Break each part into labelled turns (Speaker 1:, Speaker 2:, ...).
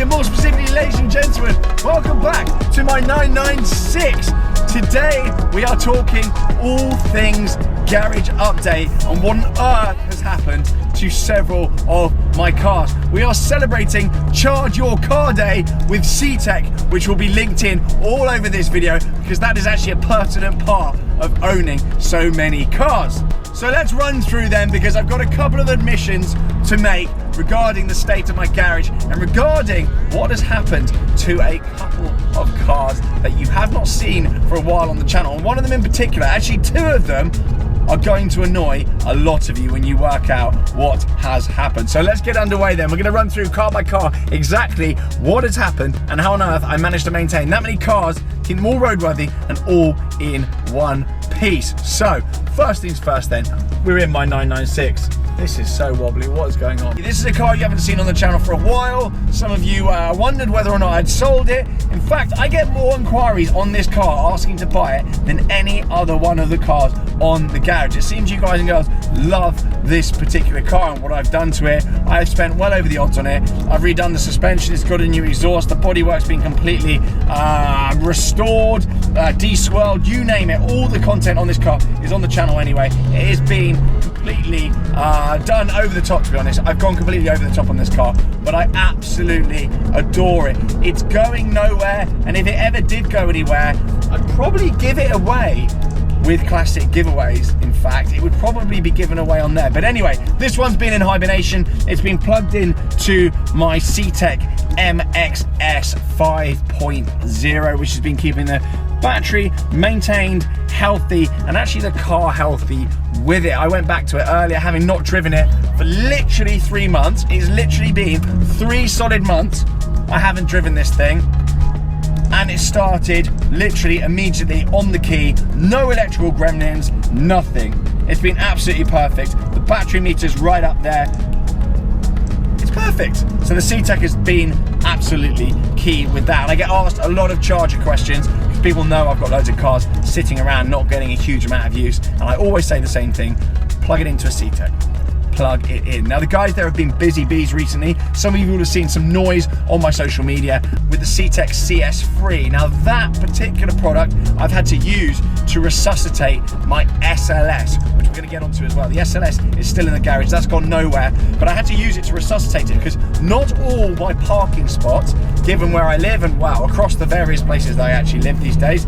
Speaker 1: and more specifically, ladies and gentlemen, welcome back to my 996. Today we are talking all things garage update and what on earth has happened to several of my cars. We are celebrating Charge Your Car Day with Ctek, which will be linked in all over this video because that is actually a pertinent part of owning so many cars. So let's run through them because I've got a couple of admissions to make regarding the state of my garage and regarding what has happened to a couple of cars that you have not seen for a while on the channel. And one of them in particular, actually two of them, are going to annoy a lot of you when you work out what has happened. So let's get underway then. We're going to run through car by car exactly what has happened and how on earth I managed to maintain that many cars, keep them all roadworthy and all in one piece. So first things first then, we're in my 996. This is so wobbly, what is going on? This is a car you haven't seen on the channel for a while. Some of you wondered whether or not I'd sold it. In fact, I get more inquiries on this car asking to buy it than any other one of the cars on the garage. It seems you guys and girls love this particular car and what I've done to it. I've spent well over the odds on it. I've redone the suspension, it's got a new exhaust, the bodywork's been completely restored, de-swirled, you name it. All the content on this car is on the channel anyway. It has been completely done over the top, to be honest. I've gone completely over the top on this car, but I absolutely adore it. It's going nowhere, and if it ever did go anywhere, I'd probably give it away with classic giveaways. In fact, it would probably be given away on there. But anyway, this one's been in hibernation. It's been plugged in to my Ctek MXS 5.0, which has been keeping the battery maintained, healthy, and actually the car healthy with it. I went back to it earlier, having not driven it for literally 3 months. It's literally been 3 solid months I haven't driven this thing, and it started literally immediately on the key. No electrical gremlins, nothing. It's been absolutely perfect. The battery meter's right up there. It's perfect. So the Ctek has been absolutely key with that. And I get asked a lot of charger questions because people know I've got loads of cars sitting around not getting a huge amount of use. And I always say the same thing: plug it into a Ctek. Plug it in. Now the guys there have been busy bees recently. Some of you will have seen some noise on my social media with the Ctek CS3. Now that particular product I've had to use to resuscitate my SLS, which we're going to get onto as well. The SLS is still in the garage, that's gone nowhere, but I had to use it to resuscitate it because not all my parking spots, given where I live and wow, across the various places that I actually live these days,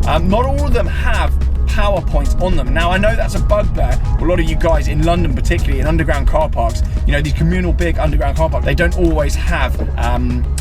Speaker 1: not all of them have power points on them. Now I know that's a bugbear for a lot of you guys in London, particularly in underground car parks. You know, these communal big underground car parks, they don't always have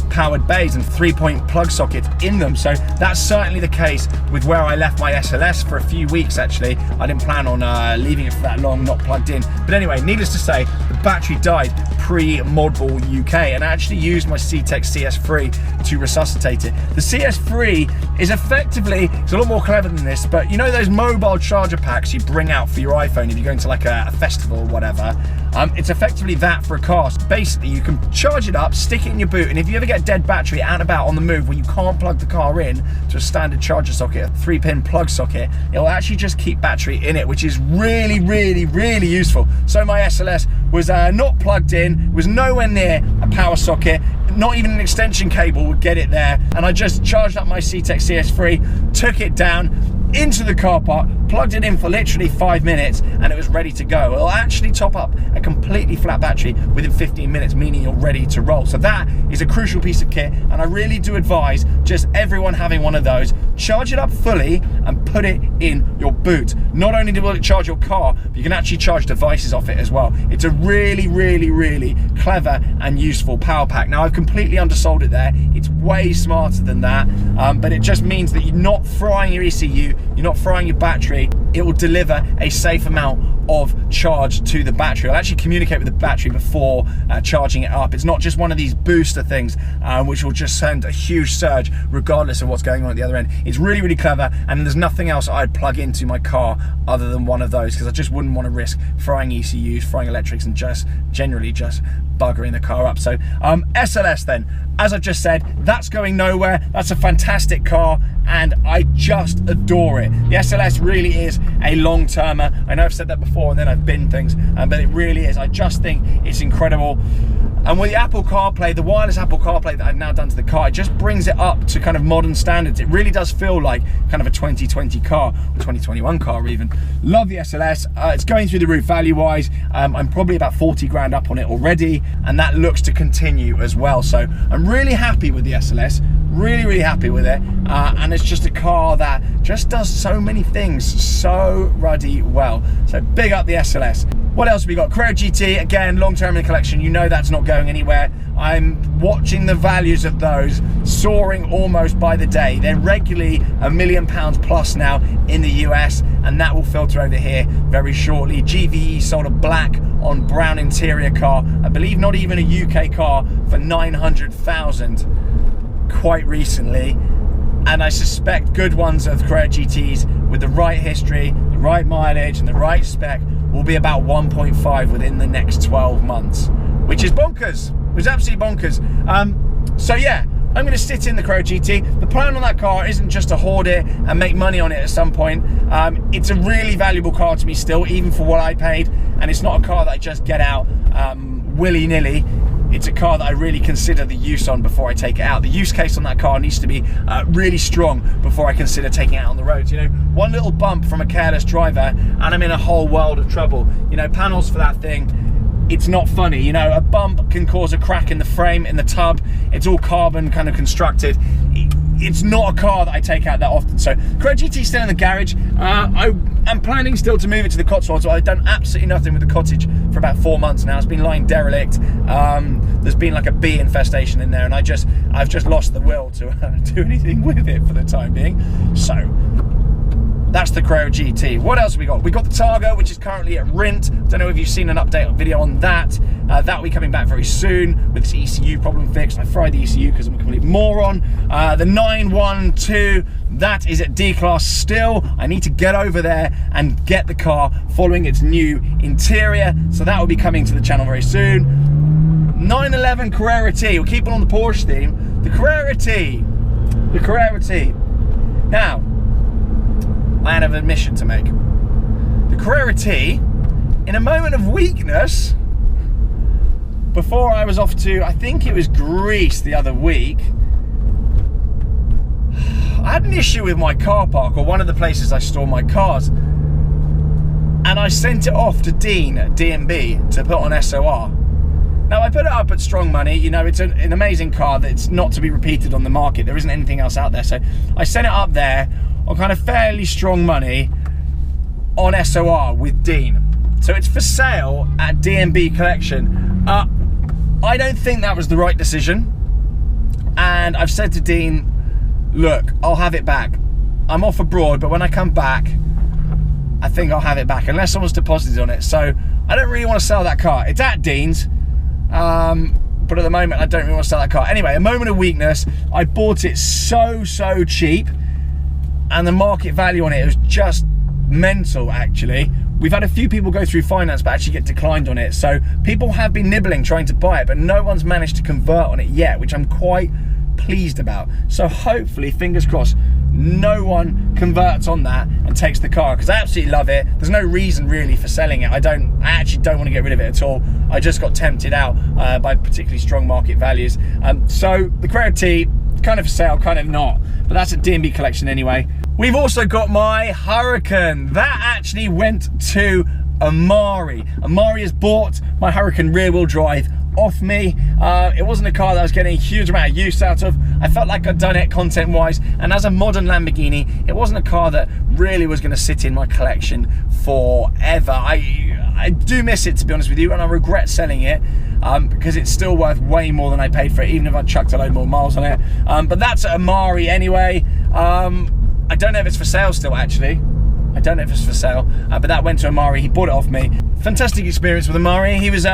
Speaker 1: powered bays and 3-point plug sockets in them. So that's certainly the case with where I left my SLS for a few weeks actually. I didn't plan on leaving it for that long not plugged in. But anyway, needless to say, the battery died pre-Modball UK and I actually used my Ctek CS3 to resuscitate it. The CS3 is effectively, it's a lot more clever than this, but you know those mobile charger packs you bring out for your iPhone if you're going to like a festival or whatever? It's effectively that for a car. So basically you can charge it up, stick it in your boot, and if you ever get dead battery out and about on the move where you can't plug the car in to a standard charger socket, a 3-pin plug socket, it'll actually just keep battery in it, which is really, really, really useful. So my SLS was not plugged in, was nowhere near a power socket, not even an extension cable would get it there, and I just charged up my Ctek CS3, took it down into the car park, plugged it in for literally 5 minutes, and it was ready to go. It'll actually top up a completely flat battery within 15 minutes, meaning you're ready to roll. So that is a crucial piece of kit, and I really do advise just everyone having one of those. Charge it up fully and put it in your boot. Not only will it charge your car, but you can actually charge devices off it as well. It's a really, really, really clever and useful power pack. Now I've completely undersold it there. It's way smarter than that, but it just means that you're not frying your ECU, you're not frying your battery. It will deliver a safe amount of charge to the battery. It'll actually communicate with the battery before charging it up. It's not just one of these booster things which will just send a huge surge regardless of what's going on at the other end. It's really, really clever, and there's nothing else I'd plug into my car other than one of those because I just wouldn't want to risk frying ECUs, frying electrics, and just generally just buggering the car up. So SLS then, as I've just said, that's going nowhere. That's a fantastic car and I just adore it. The SLS really is a long-termer. I know I've said that before and then I've binned things, but it really is. I just think it's incredible. And with the Apple CarPlay, the wireless Apple CarPlay that I've now done to the car, it just brings it up to kind of modern standards. It really does feel like kind of a 2020 car, or 2021 car even. Love the SLS. It's going through the roof value-wise. I'm probably about 40 grand up on it already, and that looks to continue as well. So I'm really happy with the SLS, really happy with it. And it's just a car that just does so many things so ruddy well. So big up the SLS. What else have we got? Carrera GT, again, long-term in the collection. You know that's not going anywhere. I'm watching the values of those soaring almost by the day. They're regularly £1 million plus now in the US, and that will filter over here very shortly. GVE sold a black on brown interior car, I believe not even a UK car, for 900,000 quite recently. And I suspect good ones of Carrera GTs with the right history, the right mileage and the right spec will be about 1.5 within the next 12 months, which is bonkers. It was absolutely bonkers. So yeah, I'm going to sit in the Carrera GT. The plan on that car isn't just to hoard it and make money on it at some point. It's a really valuable car to me still, even for what I paid. And it's not a car that I just get out willy-nilly. It's a car that I really consider the use on before I take it out. The use case on that car needs to be really strong before I consider taking it out on the roads. You know, one little bump from a careless driver and I'm in a whole world of trouble. You know, panels for that thing, it's not funny. You know, a bump can cause a crack in the frame, in the tub. It's all carbon kind of constructed. It's not a car that I take out that often. So Carrera GT still in the garage. I'm planning still to move it to the Cotswolds. I've done absolutely nothing with the cottage for about 4 months now. It's been lying derelict. There's been like a bee infestation in there, and I've just lost the will to do anything with it for the time being. So that's the Carrera GT. What else have we got? We got the Targa, which is currently at Rint. Don't know if you've seen an update video on that. That will be coming back very soon with its ECU problem fixed. I fried the ECU because I'm a complete moron. The 912, that is at D-Class still. I need to get over there and get the car following its new interior. So that will be coming to the channel very soon. 911 Carrera T. We'll keep it on the Porsche theme. The Carrera T. The Carrera T. Now, I have an admission to make. The Carrera T, in a moment of weakness, before I was off to, I think it was Greece the other week, I had an issue with my car park, or one of the places I store my cars, and I sent it off to Dean at D&B to put on SOR. Now I put it up at strong money. You know, it's an amazing car that's not to be repeated on the market. There isn't anything else out there, so I sent it up there on kind of fairly strong money on SOR with Dean. So it's for sale at D&B Collection. I don't think that was the right decision, and I've said to Dean, look, I'll have it back. I'm off abroad, but when I come back, I think I'll have it back, unless someone's deposited on it. So I don't really want to sell that car. It's at Dean's, but at the moment I don't really want to sell that car. Anyway, a moment of weakness. I bought it so cheap, and the market value on it was just mental, actually. We've had a few people go through finance but actually get declined on it. So people have been nibbling trying to buy it, but no one's managed to convert on it yet, which I'm quite pleased about. So hopefully, fingers crossed, no one converts on that and takes the car, because I absolutely love it. There's no reason really for selling it. I actually don't want to get rid of it at all. I just got tempted out by particularly strong market values. So the Carrera T, kind of for sale, kind of not, but that's a D&B Collection anyway. We've also got my Huracan. That actually went to Amari. Amari has bought my Huracan rear-wheel drive off me. It wasn't a car that I was getting a huge amount of use out of. I felt like I'd done it content-wise, and as a modern Lamborghini, it wasn't a car that really was going to sit in my collection forever. I do miss it, to be honest with you, and I regret selling it because it's still worth way more than I paid for it, even if I chucked a load more miles on it. But that's at Amari anyway. I don't know if it's for sale still, actually. I don't know if it's for sale, but that went to Amari. He bought it off me. Fantastic experience with Amari. He was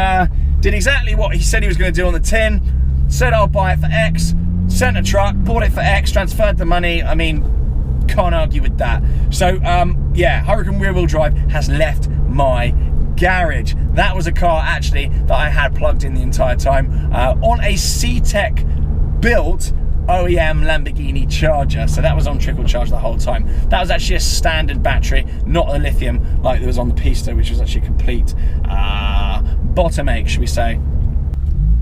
Speaker 1: did exactly what he said he was going to do on the tin. Said I'll buy it for X, sent a truck, bought it for X, transferred the money. I mean, can't argue with that. So yeah, Huracan rear-wheel drive has left my garage. That was a car actually that I had plugged in the entire time on a Ctek built OEM Lamborghini Charger. So that was on trickle charge the whole time. That was actually a standard battery, not a lithium like there was on the Pista, which was actually a complete bottom ache, should we say.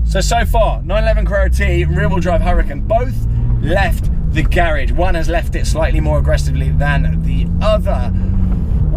Speaker 1: So So far, 911 Carrera T, rear-wheel drive Huracan, both left the garage. One has left it slightly more aggressively than the other.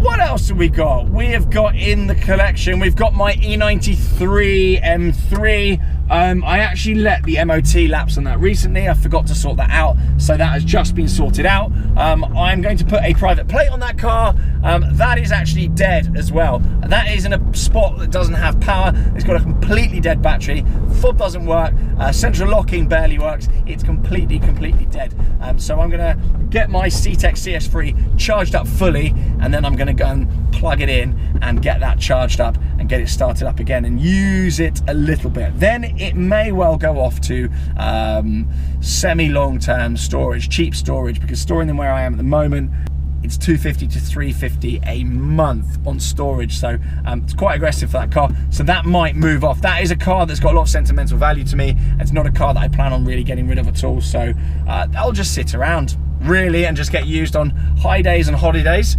Speaker 1: What else have we got? We have got in the collection, we've got my E93 M3. I actually let the MOT lapse on that recently. I forgot to sort that out, so that has just been sorted out. I'm going to put a private plate on that car. That is actually dead as well. That is in a spot that doesn't have power. It's got a completely dead battery. Fob doesn't work. Central locking barely works. It's completely dead. So I'm gonna get my Ctek CS3 charged up fully, and then I'm gonna go and plug it in and get that charged up and get it started up again and use it a little bit. Then it may well go off to semi-long-term storage, cheap storage, because storing them where I am at the moment, it's $250 to $350 a month on storage, so it's quite aggressive for that car. So that might move off. That is a car that's got a lot of sentimental value to me. It's not a car that I plan on really getting rid of at all, so I'll just sit around really and just get used on high days and holidays.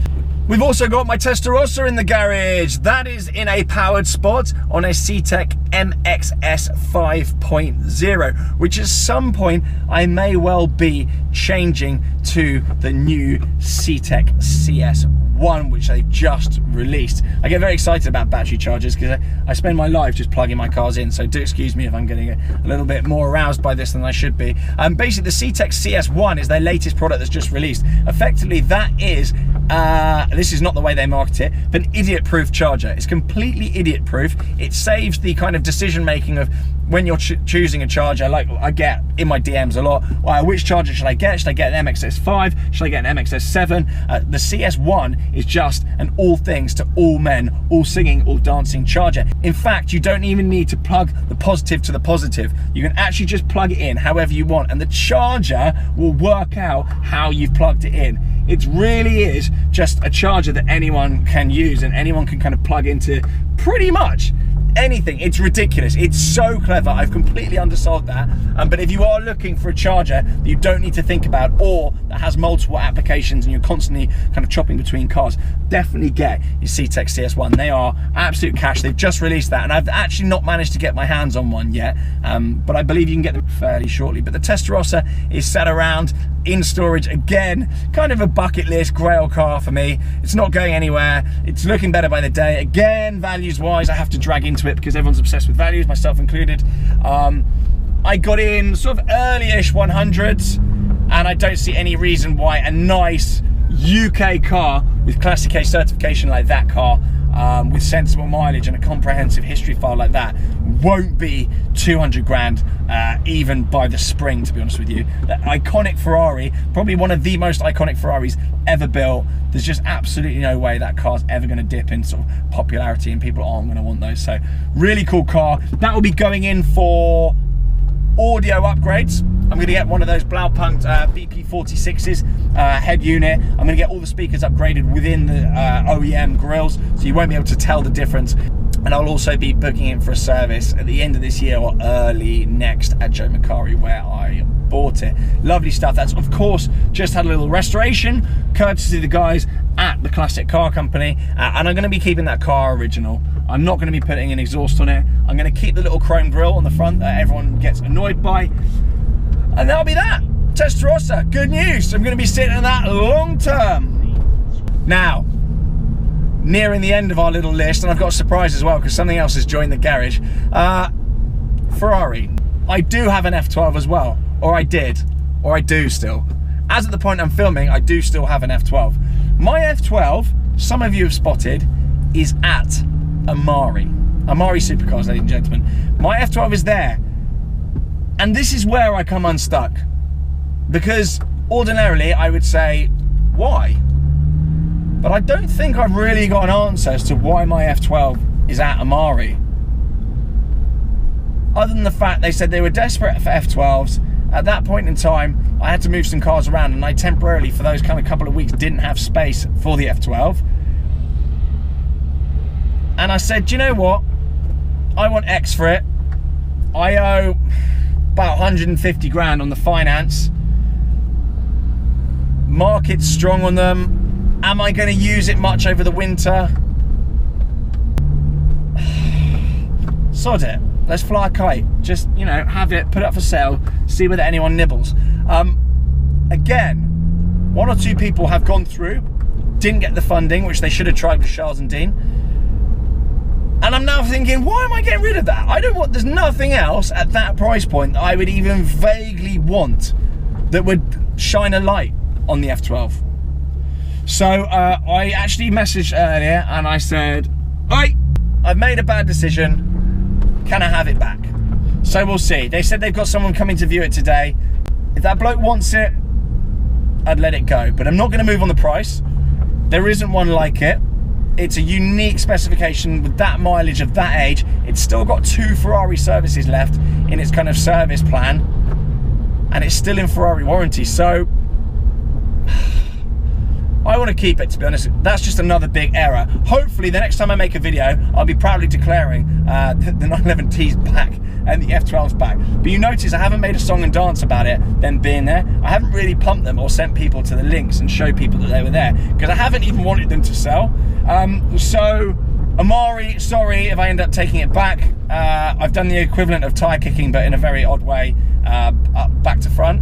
Speaker 1: We've also got my Testarossa in the garage. That is in a powered spot on a Ctek MXS 5.0, which at some point I may well be changing to the new Ctek CS1, which they've just released. I get very excited about battery chargers because I spend my life just plugging my cars in, so do excuse me if I'm getting a little bit more aroused by this than I should be. Basically, the Ctek CS1 is their latest product that's just released. Effectively, that is, this is not the way they market it, but an idiot-proof charger. It's completely idiot-proof. It saves the kind of decision-making of when you're choosing a charger, like I get in my DMs a lot, which charger should I get? Should I get an MXS5? Should I get an MXS7? The CS1 is just an all things to all men, all singing, all dancing charger. In fact, you don't even need to plug the positive to the positive. You can actually just plug it in however you want, and the charger will work out how you've plugged it in. It really is just a charger that anyone can use and anyone can kind of plug into pretty much anything. It's ridiculous. It's so clever. I've completely undersold that. But if you are looking for a charger that you don't need to think about, or that has multiple applications and you're constantly kind of chopping between cars, definitely get your Ctek CS1. They are absolute cash. They've just released that, and I've actually not managed to get my hands on one yet, but I believe you can get them fairly shortly. But the Testarossa is sat around in storage again, kind of a bucket list grail car for me. It's not going anywhere. It's looking better by the day. Again, values wise, I have to drag into it because everyone's obsessed with values, myself included. I got in sort of early-ish 100s, and I don't see any reason why a nice UK car with Classic A certification like that car, with sensible mileage and a comprehensive history file like that, won't be 200 grand even by the spring, to be honest with you. That iconic Ferrari, probably one of the most iconic Ferraris ever built. There's just absolutely no way that car's ever going to dip in sort of popularity and people aren't going to want those. So really cool car. That will be going in for audio upgrades. I'm going to get one of those Blaupunkt BP46s head unit. I'm going to get all the speakers upgraded within the OEM grills, so you won't be able to tell the difference. And I'll also be booking it for a service at the end of this year or early next at Joe Macari, where I bought it. Lovely stuff. That's of course just had a little restoration, courtesy of the guys at the Classic Car Company, and I'm going to be keeping that car original. I'm not going to be putting an exhaust on it. I'm going to keep the little chrome grille on the front that everyone gets annoyed by, and that'll be that. Testarossa, good news. I'm going to be sitting in that long term. Now, nearing the end of our little list, and I've got a surprise as well because something else has joined the garage. Ferrari. I do have an F12 as well, or I did, or I do still. As at the point I'm filming, I do still have an F12. My F12, some of you have spotted, is at Amari Supercars, ladies and gentlemen. My F12 is there, and this is where I come unstuck, because ordinarily I would say, why? But I don't think I've really got an answer as to why my F12 is at Amari. Other than the fact they said they were desperate for F12s. At that point in time, I had to move some cars around, and I temporarily, for those kind of couple of weeks, didn't have space for the F12. And I said, do you know what? I want X for it. I owe about 150 grand on the finance. Market's strong on them. Am I going to use it much over the winter? sod it. Let's fly a kite. Just, you know, have it, put it up for sale, see whether anyone nibbles. Again, 1 or 2 people have gone through, didn't get the funding, which they should have tried with Charles and Dean. And I'm now thinking, why am I getting rid of that? There's nothing else at that price point that I would even vaguely want that would shine a light on the F12. So I actually messaged earlier and I said, right, I've made a bad decision. Can I have it back? So we'll see. They said they've got someone coming to view it today. If that bloke wants it, I'd let it go. But I'm not going to move on the price. There isn't one like it. It's a unique specification with that mileage of that age. It's still got 2 Ferrari services left in its kind of service plan. And it's still in Ferrari warranty. So I want to keep it, to be honest. That's just another big error. Hopefully the next time I make a video, I'll be proudly declaring the 911T's back and the F12's back. But you notice I haven't made a song and dance about it, them being there. I haven't really pumped them or sent people to the links and showed people that they were there, because I haven't even wanted them to sell. So Amari, sorry if I end up taking it back. I've done the equivalent of tyre kicking, but in a very odd way, back to front.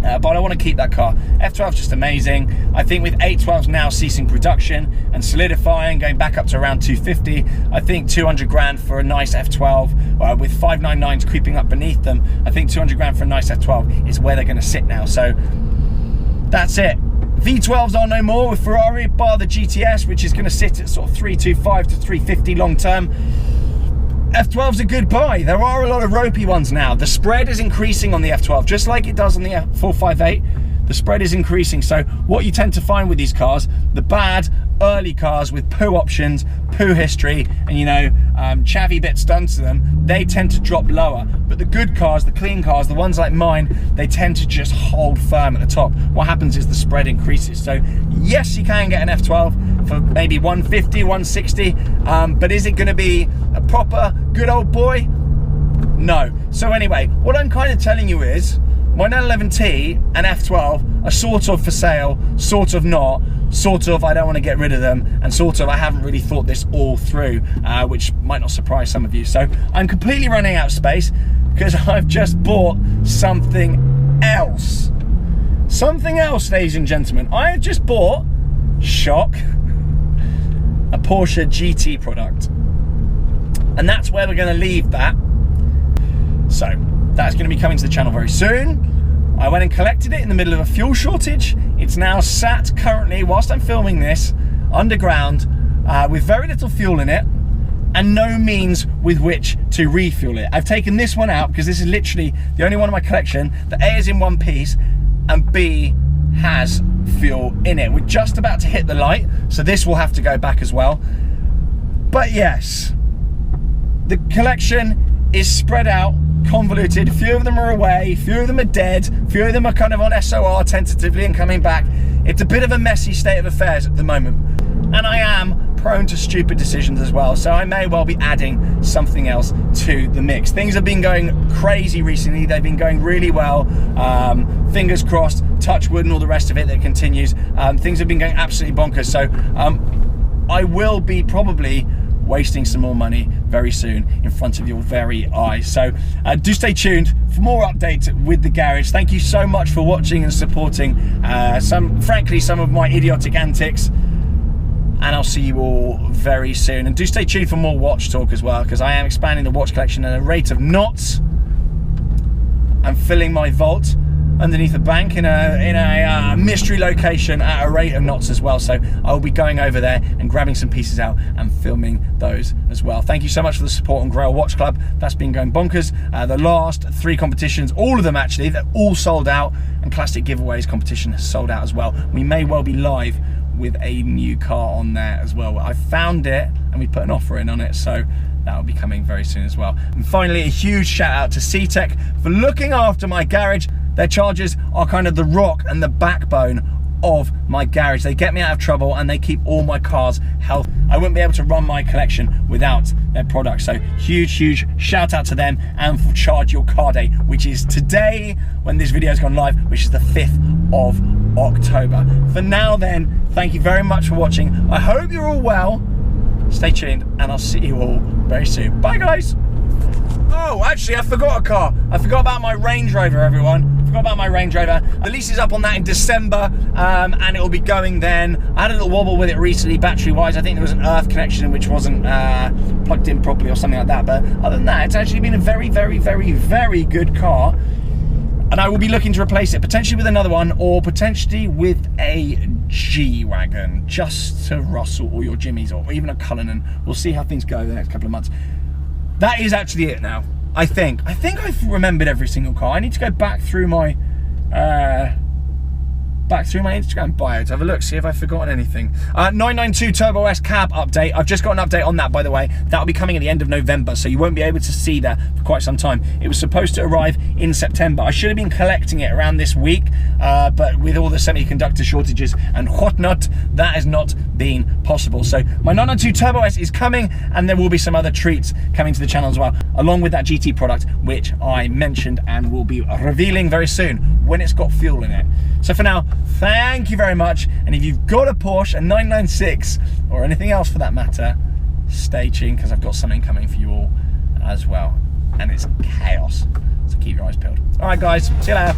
Speaker 1: But I want to keep that car. F12 is just amazing. I think with 812s now ceasing production and solidifying, going back up to around 250, I think 200 grand for a nice F12 with 599s creeping up beneath them. I think 200 grand for a nice F12 is where they're going to sit now. So that's it. V12s are no more with Ferrari, bar the GTS, which is going to sit at sort of 325 to 350 long term. F12's a good buy. There are a lot of ropey ones now. The spread is increasing on the F12, just like it does on the F458. The spread is increasing. So what you tend to find with these cars, the bad early cars with poo options, poo history, and you know, chavvy bits done to them, they tend to drop lower. But the good cars, the clean cars, the ones like mine, they tend to just hold firm at the top. What happens is the spread increases. So yes, you can get an F12 for maybe 150, 160, but is it going to be a proper good old boy? No. So anyway, what I'm kind of telling you is my 911T and F12 are sort of for sale, sort of not, sort of I don't want to get rid of them, and sort of I haven't really thought this all through, which might not surprise some of you. So I'm completely running out of space because I've just bought something else. Something else, ladies and gentlemen. I have just bought, shock, a Porsche GT product. And that's where we're going to leave that. So that's going to be coming to the channel very soon. I went and collected it in the middle of a fuel shortage. It's now sat currently, whilst I'm filming this, underground with very little fuel in it and no means with which to refuel it. I've taken this one out because this is literally the only one in my collection that A is in one piece and B has fuel in it. We're just about to hit the light, so this will have to go back as well. But yes, the collection is spread out, convoluted. A few of them are away, a few of them are dead, a few of them are kind of on SOR tentatively and coming back. It's a bit of a messy state of affairs at the moment. And I am prone to stupid decisions as well, so I may well be adding something else to the mix. Things have been going crazy recently. They've been going really well. Fingers crossed, touch wood and all the rest of it that continues. Things have been going absolutely bonkers. So I will be probably wasting some more money very soon in front of your very eyes. So do stay tuned for more updates with the garage. Thank you so much for watching and supporting frankly some of my idiotic antics, and I'll see you all very soon. And do stay tuned for more watch talk as well, because I am expanding the watch collection at a rate of knots. I'm filling my vault underneath a bank in a mystery location at a rate of knots as well. So I will be going over there and grabbing some pieces out and filming those as well. Thank you so much for the support on Grail Watch Club. That's been going bonkers. The last 3 competitions, all of them actually, they're all sold out, and Classic Giveaways competition has sold out as well. We may well be live with a new car on there as well. I found it and we put an offer in on it, so that will be coming very soon as well. And finally, a huge shout out to Ctek for looking after my garage. Their chargers are kind of the rock and the backbone of my garage. They get me out of trouble and they keep all my cars healthy. I wouldn't be able to run my collection without their products. So huge shout out to them, and for Charge Your Car Day, which is today when this video has gone live, which is the 5th of October. For now then, thank you very much for watching. I hope you're all well. Stay tuned and I'll see you all very soon. Bye guys. Oh, actually, I forgot a car. I forgot about my Range Rover, everyone. I forgot about my Range Rover. The lease is up on that in December, and it will be going then. I had a little wobble with it recently, battery-wise. I think there was an earth connection which wasn't plugged in properly or something like that. But other than that, it's actually been a very, very, very, very good car. And I will be looking to replace it, potentially with another one, or potentially with a G-Wagon, just to rustle all your Jimmies, or even a Cullinan. We'll see how things go the next couple of months. That is actually it now, I think. I think I've remembered every single car. I need to go back through my Instagram bio to have a look, see if I've forgotten anything. 992 Turbo S cab update. I've just got an update on that, by the way. That'll be coming at the end of November, so you won't be able to see that for quite some time. It was supposed to arrive in September. I should have been collecting it around this week, but with all the semiconductor shortages and whatnot, that has not been possible. So my 992 Turbo S is coming, and there will be some other treats coming to the channel as well, along with that GT product, which I mentioned and will be revealing very soon when it's got fuel in it. So for now, thank you very much. And if you've got a Porsche, a 996, or anything else for that matter, stay tuned, because I've got something coming for you all as well. And it's chaos. So keep your eyes peeled. All right, guys, see you later.